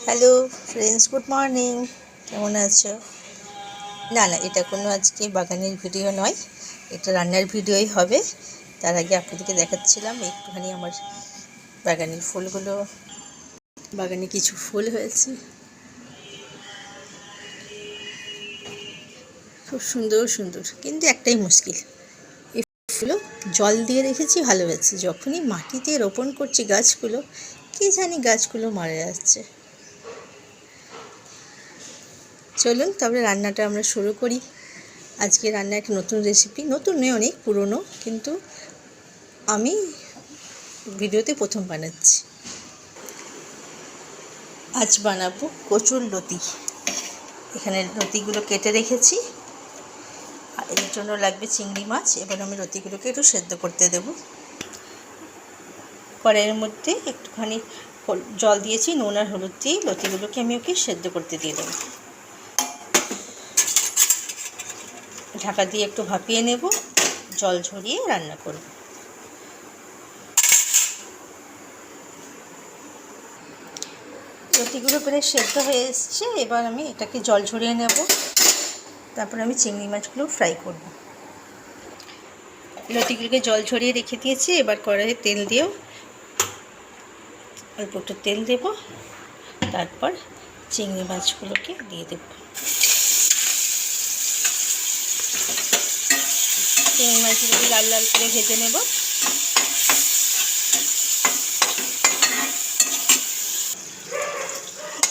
Hello friends, good morning. কেমন আছো? না, এটা কোনো আজকে বাগানের ভিডিও নয়, এটা রান্নার ভিডিওই হবে। তার আগে আপনাদেরকে দেখাচ্ছিলাম একটুখানি আমার বাগানের ফুলগুলো। বাগানে কিছু ফুল হয়েছে, খুব সুন্দর সুন্দর, কিন্তু একটাই মুশকিল, এই ফুলগুলো জল দিয়ে রেখেছি ভালো হয়েছে, যখনই মাটিতে রোপণ করছি গাছগুলো, কী জানি গাছগুলো মারা যাচ্ছে। চলুন তবে রান্নাটা আমরা শুরু করি। আজকে রান্না একটা নতুন রেসিপি, নতুন নয়, অনেক পুরনো, কিন্তু আমি ভিডিওতে প্রথম বানাচ্ছি। আজ বানাবো কচুর লতি। এখানে লতিগুলো কেটে রেখেছি, আর এর জন্য লাগবে চিংড়ি মাছ। এবার আমি লতিগুলোকে একটু সেদ্ধ করতে দেব। কড়াইয়ের মধ্যে একটুখানি জল দিয়েছি, নুন আর হলুদ দিয়ে লতিগুলোকে আমি ওকে সেদ্ধ করতে দিয়ে দেবো। ঢাকা দিয়ে একটু ভাপিয়ে নেব, জল ঝরিয়ে রান্না করব। লতিগুলো প্রায় সেদ্ধ হয়ে এসছে, এবার আমি এটাকে জল ঝরিয়ে নেব, তারপর আমি চিংড়ি মাছগুলো ফ্রাই করব। লতিগুলোকে জল ঝরিয়ে রেখে দিয়েছি, এবার কড়াইয়ে তেল দিয়েও অল্প একটু তেল দেব, তারপর চিংড়ি মাছগুলোকে দিয়ে দেব। চিংড়ি মাছগুলোকে লাল লাল করে ভেজে নেব।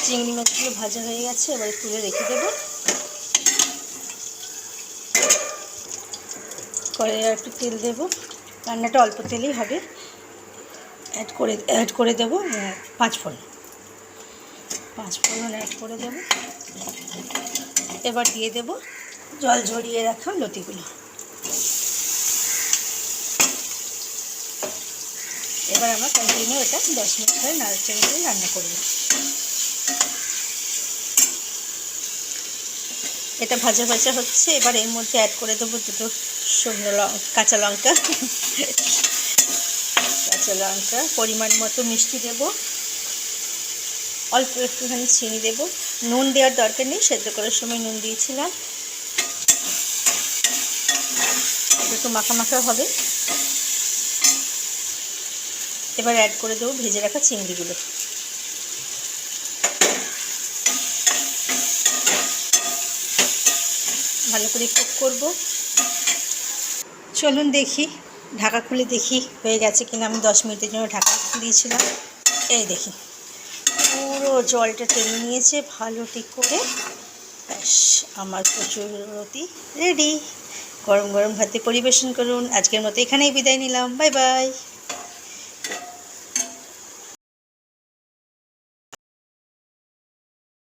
চিংড়ি মাছগুলো ভাজা হয়ে গেছে, এবার তুলে রেখে দেব। কড়াইয়ে একটু তেল দেব, রান্নাটা অল্প তেলেই হবে। অ্যাড করে দেব পাঁচফোড়ন অ্যাড করে দেব। এবার দিয়ে দেব জল ঝরিয়ে রাখা লতিগুলো। এবার আমরা কন্টিনিউ এটা 10 মিনিট ধরে নাড়াচাড়া করে রান্না করব। এটা ভাজা ভাজা হচ্ছে, এবার এর মধ্যে অ্যাড করে দেবো দুটো শুকনো কাঁচা লঙ্কা, পরিমাণ মতো মিষ্টি দেব, অল্প একটুখানি চিনি দেব। নুন দেওয়ার দরকার নেই, সেদ্ধ করার সময় নুন দিয়েছিলাম। একটু মাখা মাখা হবে। এবার অ্যাড করে দেবো ভেজে রাখা চিংড়িগুলো। ভালো করে কুক করব। চলুন দেখি, ঢাকা খুলে দেখি হয়ে গেছে কিনা। আমি 10 মিনিটের জন্য ঢাকা দিয়েছিলাম। এই দেখি পুরো জলটা টেনে নিয়েছে ভালো ঠিক করে। ব্যাস, আমার কচুর লতি রেডি। গরম গরম ভাতে পরিবেশন করুন। আজকের মতো এখানেই বিদায় নিলাম। Bye bye.